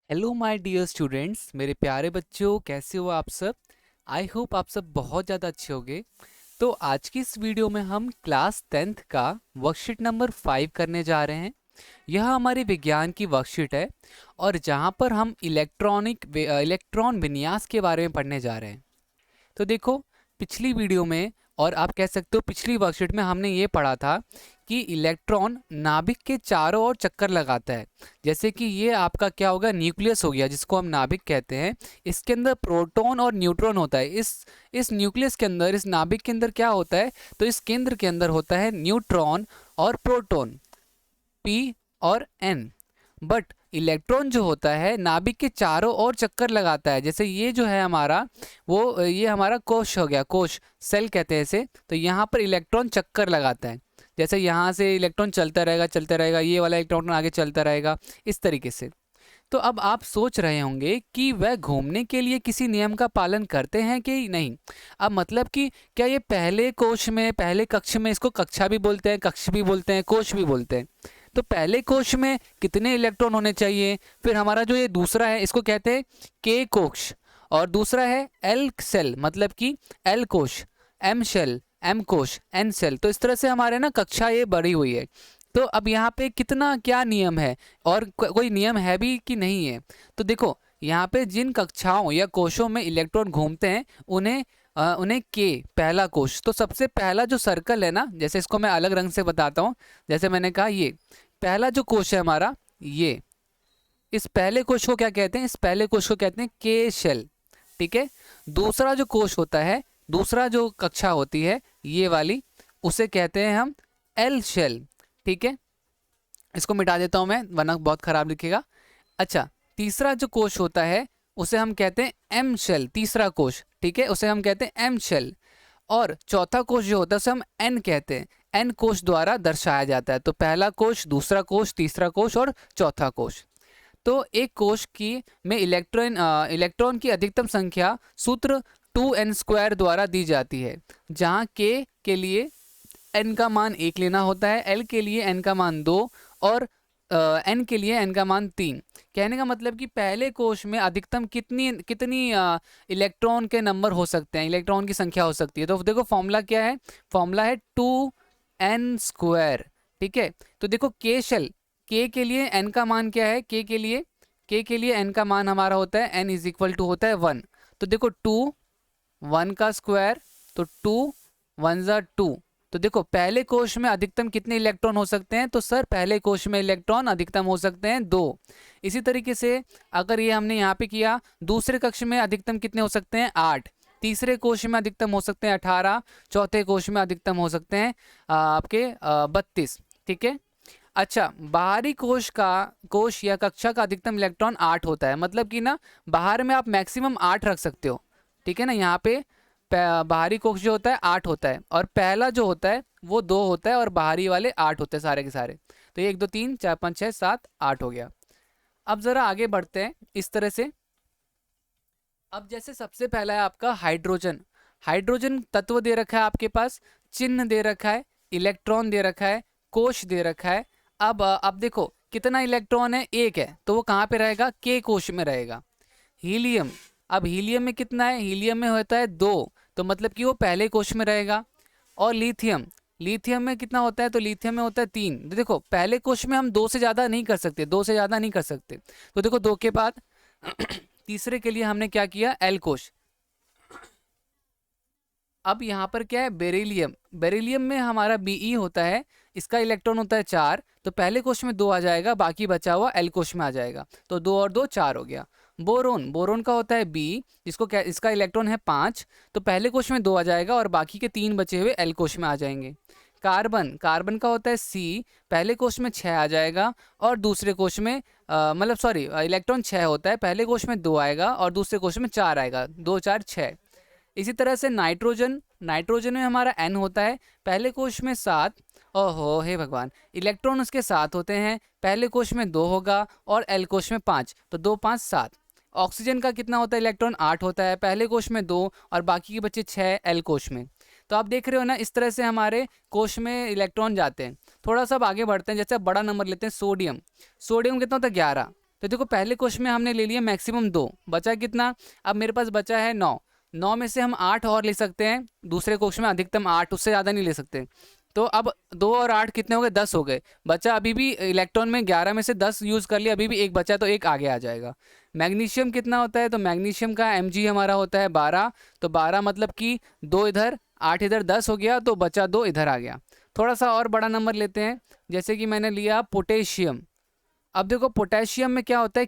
Hello my dear students, मेरे प्यारे बच्चों, कैसे हो आप सब। आई होप आप सब बहुत ज़्यादा अच्छे होंगे। तो आज की इस वीडियो में हम क्लास 10th का वर्कशीट नंबर 5 करने जा रहे हैं। यह हमारी विज्ञान की वर्कशीट है और जहाँ पर हम इलेक्ट्रॉन विन्यास के बारे में पढ़ने जा रहे हैं। तो देखो, पिछली वीडियो में और आप कह सकते हो पिछली वर्कशीट में हमने ये पढ़ा था कि इलेक्ट्रॉन नाभिक के चारों ओर चक्कर लगाता है। जैसे कि ये आपका क्या होगा, न्यूक्लियस हो गया जिसको हम नाभिक कहते हैं। इसके अंदर प्रोटॉन और न्यूट्रॉन होता है। इस न्यूक्लियस के अंदर, इस नाभिक के अंदर क्या होता है, तो इस केंद्र के अंदर होता है न्यूट्रॉन और प्रोटॉन, पी और एन। बट इलेक्ट्रॉन जो होता है नाभिक के चारों ओर चक्कर लगाता है। जैसे ये जो है हमारा, वो ये हमारा कोश हो गया, कोश सेल कहते हैं इसे। तो यहाँ पर इलेक्ट्रॉन चक्कर लगाता है। जैसे यहाँ से इलेक्ट्रॉन चलता रहेगा, ये वाला इलेक्ट्रॉन आगे चलता रहेगा, इस तरीके से। तो अब आप सोच रहे होंगे कि वह घूमने के लिए किसी नियम का पालन करते हैं कि नहीं। अब मतलब कि क्या ये पहले कोश में, पहले कक्ष में, इसको कक्षा भी बोलते हैं, कक्ष भी बोलते हैं, कोश भी बोलते हैं। तो पहले कोश में कितने इलेक्ट्रॉन होने चाहिए। फिर हमारा जो ये दूसरा है इसको कहते हैं के कोश, और दूसरा है एल सेल, मतलब कि एल कोश, एम शेल, एम कोश, एन सेल। तो इस तरह से हमारे ना कक्षा ये बढ़ी हुई है। तो अब यहाँ पे कितना क्या नियम है और कोई नियम है भी कि नहीं है। तो देखो, यहाँ पे जिन कक्षाओं या कोशों में इलेक्ट्रॉन घूमते हैं उन्हें के, पहला कोश। तो सबसे पहला जो सर्कल है ना, जैसे इसको मैं अलग रंग से बताता हूँ। जैसे मैंने कहा, ये पहला जो कोश है हमारा, ये इस पहले कोश को क्या कहते हैं, इस पहले कोश को कहते हैं के शेल। ठीक है। दूसरा जो कोश होता है, दूसरा जो कक्षा होती है ये वाली, उसे कहते हैं हम एल शेल। ठीक है। इसको मिटा देता हूं मैं वरना बहुत खराब लिखेगा। अच्छा, तीसरा जो कोश होता है उसे हम कहते हैं एम शेल, तीसरा कोश। ठीक है, उसे हम कहते हैं एम शेल। और चौथा कोश जो होता है उसे हम एन कहते हैं, एन कोश द्वारा दर्शाया जाता है। तो पहला कोश, दूसरा कोश, तीसरा कोश और चौथा कोश। तो एक कोश की में इलेक्ट्रॉन की अधिकतम संख्या सूत्र 2n² द्वारा दी जाती है, जहाँ के लिए n का मान 1 लेना होता है, l के लिए n का मान 2 और n के लिए n का मान 3। कहने का मतलब कि पहले कोश में अधिकतम कितनी कितनी इलेक्ट्रॉन के नंबर हो सकते हैं, इलेक्ट्रॉन की संख्या हो सकती है। तो देखो फॉर्मूला क्या है, फॉर्मूला है 2n²। ठीक है। तो देखो के शेल, के लिए n का मान क्या है, के लिए n का मान हमारा होता है n इज इक्वल टू होता है 1। तो देखो 2, 1 का स्क्वायर, तो 2 1 ज़ा 2। तो देखो पहले कोश में अधिकतम कितने इलेक्ट्रॉन हो सकते हैं, तो सर पहले कोश में इलेक्ट्रॉन अधिकतम हो सकते हैं 2। इसी तरीके से अगर ये हमने यहाँ पे किया, दूसरे कक्ष में अधिकतम कितने हो सकते हैं 8, तीसरे कोश में अधिकतम हो सकते हैं 18, चौथे कोश में अधिकतम हो सकते हैं आपके 32। ठीक है। अच्छा, बाहरी कोश या कक्षा का अधिकतम इलेक्ट्रॉन 8 होता है। मतलब कि ना बाहर में आप मैक्सिमम 8 रख सकते हो। ठीक है ना। यहाँ पे बाहरी कोश जो होता है 8 होता है और पहला जो होता है वो 2 होता है और बाहरी वाले 8 होते हैं सारे के सारे। तो ये 1 2 3 4 5 6 7 8 हो गया। अब जरा आगे बढ़ते हैं इस तरह से। अब जैसे सबसे पहला है आपका हाइड्रोजन। हाइड्रोजन तत्व दे रखा है आपके पास, चिन्ह दे रखा है, इलेक्ट्रॉन दे रखा है, कोश दे रखा है। अब देखो कितना इलेक्ट्रॉन है, 1 है, तो वो कहाँ पे रहेगा, के कोश में रहेगा। हीलियम, अब हीलियम में कितना है, हीलियम में होता है 2, तो मतलब कि वो पहले कोश में रहेगा। और लिथियम, लिथियम में कितना होता है, तो लिथियम में होता है 3। तो देखो पहले कोश में हम 2 से ज़्यादा नहीं कर सकते, 2 से ज़्यादा नहीं कर सकते। तो देखो 2 के बाद तीसरे के लिए हमने क्या किया, एल कोश। अब यहाँ पर क्या है, बेरिलियम। बेरिलियम में हमारा Be होता है, इसका इलेक्ट्रॉन होता है 4, तो पहले कोश में 2 आ जाएगा, बाकी बचा हुआ एल कोश में आ जाएगा। तो 2 और 2 4 हो गया। बोरोन, बोरोन का होता है B, जिसको क्या, इसका इलेक्ट्रॉन है 5, तो पहले कोश में 2 आ जाएगा और बाकी के 3 बचे हुए एल कोश में आ जाएंगे। कार्बन, कार्बन का होता है C, पहले कोश में 6 आ जाएगा और दूसरे कोश में मतलब सॉरी, इलेक्ट्रॉन 6 होता है, पहले कोश में 2 आएगा और दूसरे कोश में 4 आएगा, 2 4 6। इसी तरह से नाइट्रोजन, नाइट्रोजन में हमारा N होता है, पहले कोश में 7, ओहो हे भगवान, इलेक्ट्रॉन उसके 7 होते हैं, पहले कोश में 2 होगा और एल कोश में 5, तो 2 5 7। ऑक्सीजन का कितना होता है, इलेक्ट्रॉन 8 होता है, पहले कोश में 2 और बाकी के बचे 6 एल कोश में। तो आप देख रहे हो ना, इस तरह से हमारे कोश में इलेक्ट्रॉन जाते हैं। थोड़ा सा अब आगे बढ़ते हैं। जैसे अब बड़ा नंबर लेते हैं, सोडियम। सोडियम कितना होता है, 11। तो देखो पहले क्वेश्चन में हमने ले लिया मैक्सिमम 2, बचा कितना, अब मेरे पास बचा है 9। 9 में से हम 8 और ले सकते हैं, दूसरे क्वेश्चन में अधिकतम 8, उससे ज़्यादा नहीं ले सकते। तो अब 2 और 8 कितने हो गए, 10 हो गए। बचा अभी भी इलेक्ट्रॉन में 11 में से 10 यूज़ कर लिया, अभी भी एक बचा, तो एक आगे आ जाएगा। मैग्नीशियम कितना होता है, तो मैग्नीशियम का mg हमारा होता है 12, तो 12 मतलब कि 2 इधर 8 इधर 10 हो गया, तो बचा 2 इधर आ गया। थोड़ा सा और बड़ा नंबर लेते हैं, जैसे कि मैंने लिया पोटेशियम। अब देखो पोटेशियम में क्या होता है,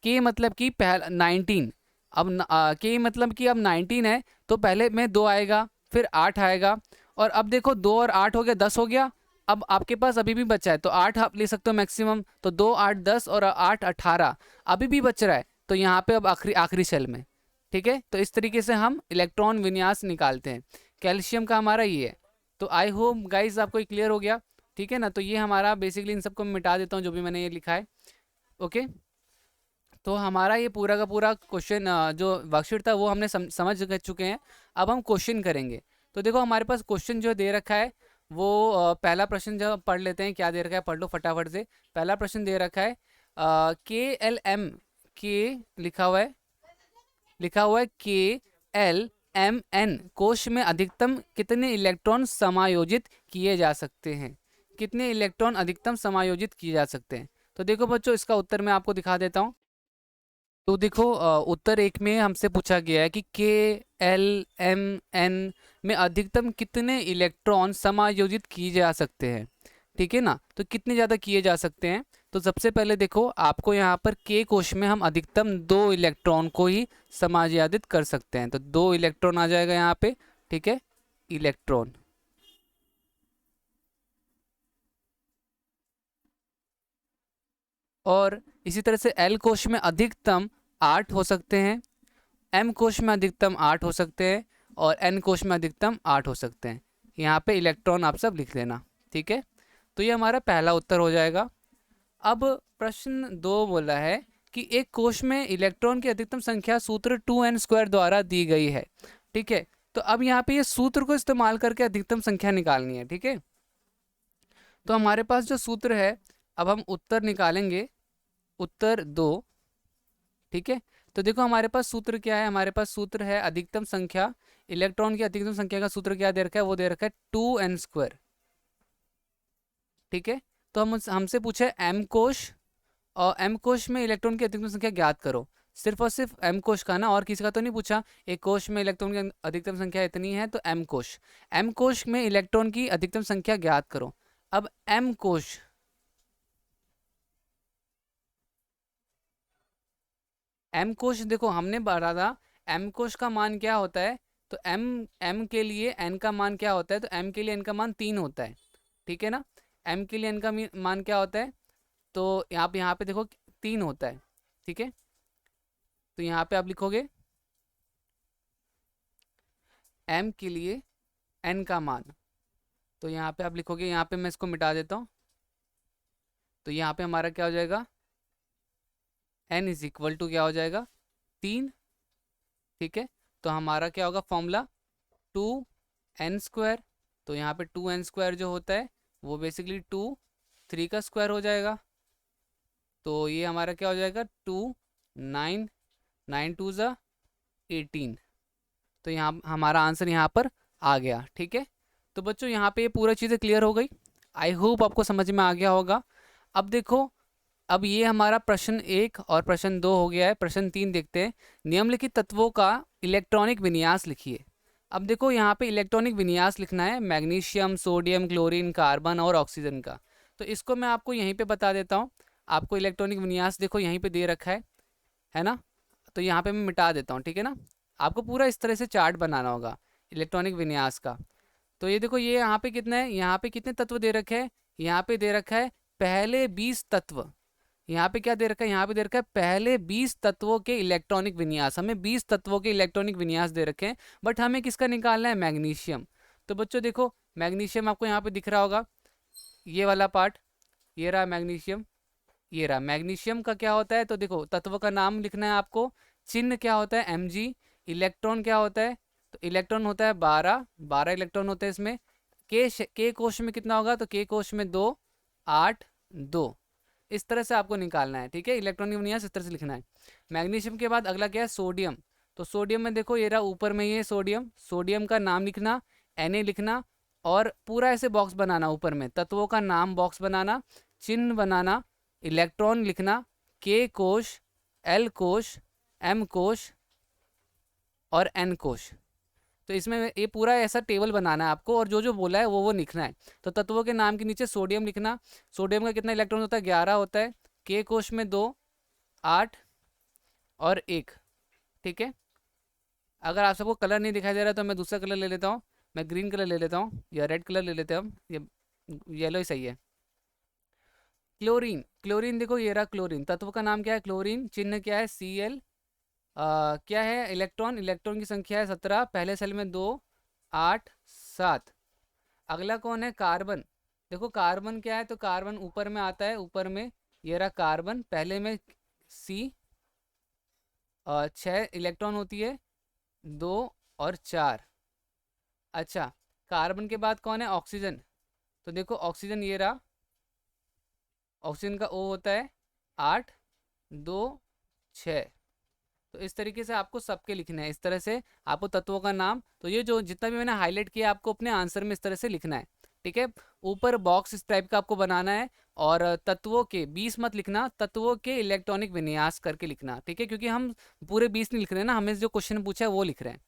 के मतलब कि पहला 19। अब के मतलब कि अब 19 है, तो पहले में 2 आएगा, फिर 8 आएगा, और अब देखो 2 और 8 हो गया, 10 हो गया। अब आपके पास अभी भी बचा है, तो 8 आप ले सकते हो मैक्सिमम, तो 2 8 10 और 8 18 अभी भी बच रहा है, तो यहाँ पे अब आखिरी आखिरी सेल में। ठीक है, तो इस तरीके से हम इलेक्ट्रॉन विन्यास निकालते हैं। कैल्शियम का हमारा ये है। तो आई होप गाइज आपको क्लियर हो गया। ठीक है ना, तो ये हमारा बेसिकली, इन सबको मैं मिटा देता हूँ जो भी मैंने ये लिखा है। ओके, तो हमारा ये पूरा का पूरा क्वेश्चन जो वर्कशीट था वो हमने समझ चुके हैं। अब हम क्वेश्चन करेंगे। तो देखो हमारे पास क्वेश्चन जो दे रखा है वो पहला प्रश्न जो पढ़ लेते हैं, क्या दे रखा है पढ़ लो फटाफट से। पहला प्रश्न दे रखा है KLM, के लिखा हुआ है KLMN कोश में अधिकतम कितने इलेक्ट्रॉन समायोजित किए जा सकते हैं, कितने इलेक्ट्रॉन अधिकतम समायोजित किए जा सकते हैं। तो देखो बच्चों, इसका उत्तर मैं आपको दिखा देता हूँ। तो देखो उत्तर 1 में हमसे पूछा गया है कि KLMN में अधिकतम कितने इलेक्ट्रॉन समायोजित किए जा सकते हैं। ठीक है ना, तो कितने ज़्यादा किए जा सकते हैं। तो सबसे पहले देखो आपको यहाँ पर के कोश में हम अधिकतम 2 इलेक्ट्रॉन को ही समायोजित कर सकते हैं, तो 2 इलेक्ट्रॉन आ जाएगा यहाँ पे। ठीक है, इलेक्ट्रॉन। और इसी तरह से एल कोश में अधिकतम 8 हो सकते हैं, एम कोश में अधिकतम 8 हो सकते हैं, और एन कोश में अधिकतम 8 हो सकते हैं। यहाँ पे इलेक्ट्रॉन आप सब लिख लेना। ठीक है, तो ये हमारा पहला उत्तर हो जाएगा। अब प्रश्न 2 बोला है कि एक कोश में इलेक्ट्रॉन की अधिकतम संख्या सूत्र 2n² द्वारा दी गई है। ठीक है, तो अब यहाँ पे ये सूत्र को इस्तेमाल करके अधिकतम संख्या निकालनी है। ठीक है, तो हमारे पास जो सूत्र है, अब हम उत्तर निकालेंगे, उत्तर 2। ठीक है, तो देखो हमारे पास सूत्र क्या है, हमारे पास सूत्र है अधिकतम संख्या, इलेक्ट्रॉन की अधिकतम संख्या का सूत्र क्या दे रखा है, वो दे रखा है 2n²। ठीक है, तो हमसे पूछा है एम कोश, और एम कोश में इलेक्ट्रॉन की अधिकतम संख्या ज्ञात करो। सिर्फ और सिर्फ एम कोश का ना, और किसी का तो नहीं पूछा। एक कोश में इलेक्ट्रॉन की अधिकतम संख्या इतनी है, तो एम कोश में इलेक्ट्रॉन की अधिकतम संख्या ज्ञात करो। अब एम कोश, एम कोश देखो हमने पढ़ा था एम कोश का मान क्या होता है, तो एम के लिए एन का मान क्या होता है, तो एम के लिए एन का मान 3 होता है। ठीक है ना, एम के लिए एन का मान क्या होता है, तो यहाँ पे देखो 3 होता है। ठीक है, तो यहाँ पे आप लिखोगे एम के लिए एन का मान, तो यहाँ पे आप लिखोगे, यहाँ पे मैं इसको मिटा देता हूँ, तो यहाँ पे हमारा क्या हो जाएगा, एन इज इक्वल टू क्या हो जाएगा, 3। ठीक है, तो हमारा क्या होगा फॉर्मूला, 2n²। तो यहाँ पे 2n² जो होता है वो बेसिकली 2 3 का स्क्वायर हो जाएगा, तो ये हमारा क्या हो जाएगा 2 9 9 2 ज़ा 18। तो यहाँ हमारा आंसर यहाँ पर आ गया। ठीक है, तो बच्चों यहाँ पे ये पूरा चीज़ें क्लियर हो गई। आई होप आपको समझ में आ गया होगा। अब देखो, अब ये हमारा प्रश्न 1 और प्रश्न 2 हो गया है। प्रश्न 3 देखते हैं, निम्नलिखित तत्वों का इलेक्ट्रॉनिक विन्यास लिखिए। अब देखो यहाँ पे इलेक्ट्रॉनिक विन्यास लिखना है मैग्नीशियम, सोडियम, क्लोरीन, कार्बन और ऑक्सीजन का। तो इसको मैं आपको यहीं पे बता देता हूँ। आपको इलेक्ट्रॉनिक विन्यास देखो यहीं पे दे रखा है ना, तो यहाँ पे मैं मिटा देता हूँ। ठीक है ना, आपको पूरा इस तरह से चार्ट बनाना होगा इलेक्ट्रॉनिक विन्यास का। तो ये देखो, ये यहाँ पे कितना है, यहाँ पे कितने तत्व दे रखे हैं, यहाँ पे दे रखा है पहले 20 तत्व। यहाँ पे क्या दे रखा है, यहाँ पे दे रखा है पहले 20 तत्वों के इलेक्ट्रॉनिक विन्यास। हमें 20 तत्वों के इलेक्ट्रॉनिक विन्यास दे रखे हैं, बट हमें किसका निकालना है, मैग्नीशियम। तो बच्चों देखो, मैग्नीशियम आपको यहाँ पे दिख रहा होगा, ये वाला पार्ट, ये रहा मैग्नीशियम, ये रहा। मैग्नीशियम का क्या होता है, तो देखो तत्व का नाम लिखना है आपको, चिन्ह क्या होता है Mg, इलेक्ट्रॉन क्या होता है, तो इलेक्ट्रॉन होता है 12 इलेक्ट्रॉन होते हैं इसमें। के कोश में कितना होगा, तो के कोश में 2 8 2। इस तरह से आपको निकालना है, ठीक है। इलेक्ट्रॉनिक विन्यास इस तरह से लिखना है। मैग्नीशियम के बाद अगला क्या है, सोडियम। तो सोडियम में देखो ये रहा ऊपर में, ये सोडियम, सोडियम का नाम लिखना, Na लिखना, और पूरा ऐसे बॉक्स बनाना, ऊपर में तत्वों का नाम बॉक्स बनाना, चिन्ह बनाना, इलेक्ट्रॉन लिखना, K कोश, L कोश, M कोश और N कोश। तो इसमें ये पूरा ऐसा टेबल बनाना है आपको, और जो जो बोला है वो लिखना है। तो तत्वों के नाम के नीचे सोडियम लिखना, सोडियम का कितना इलेक्ट्रॉन होता है, 11 होता है। K कोश में 2, 8 और 1, ठीक है। अगर आप सबको कलर नहीं दिखाई दे रहा तो मैं दूसरा कलर ले लेता हूँ, मैं ग्रीन कलर ले लेता हूँ या रेड कलर ले लेते हैं हम, ये येलो ही सही है। क्लोरीन, क्लोरीन देखो ये रहा क्लोरीन, तत्व का नाम क्या है क्लोरीन, चिन्ह क्या है Cl, क्या है इलेक्ट्रॉन, इलेक्ट्रॉन की संख्या है 17, पहले सेल में 2, 8, 7। अगला कौन है, कार्बन। देखो कार्बन क्या है, तो कार्बन ऊपर में आता है, ऊपर में ये रहा कार्बन, पहले में C, 6 इलेक्ट्रॉन होती है, 2 और 4। अच्छा, कार्बन के बाद कौन है, ऑक्सीजन। तो देखो ऑक्सीजन ये रहा, ऑक्सीजन का O होता है 8, 2, 6। तो इस तरीके से आपको सबके लिखना है, इस तरह से आपको तत्वों का नाम, तो ये जो जितना भी मैंने हाईलाइट किया आपको अपने आंसर में इस तरह से लिखना है, ठीक है। ऊपर बॉक्स इस टाइप का आपको बनाना है, और तत्वों के 20 मत लिखना, तत्वों के इलेक्ट्रॉनिक विन्यास करके लिखना, ठीक है, क्योंकि हम पूरे 20 नहीं लिख रहे हैं ना, हमें जो क्वेश्चन पूछा है वो लिख रहे हैं।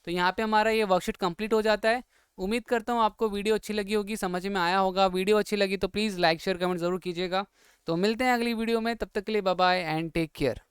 तो यहाँ पे हमारा ये वर्कशीट कंप्लीट हो जाता है। उम्मीद करता हूँ आपको वीडियो अच्छी लगी होगी, समझ में आया होगा। वीडियो अच्छी लगी तो प्लीज़ लाइक शेयर कमेंट ज़रूर कीजिएगा। तो मिलते हैं अगली वीडियो में, तब तक के लिए bye bye and take care.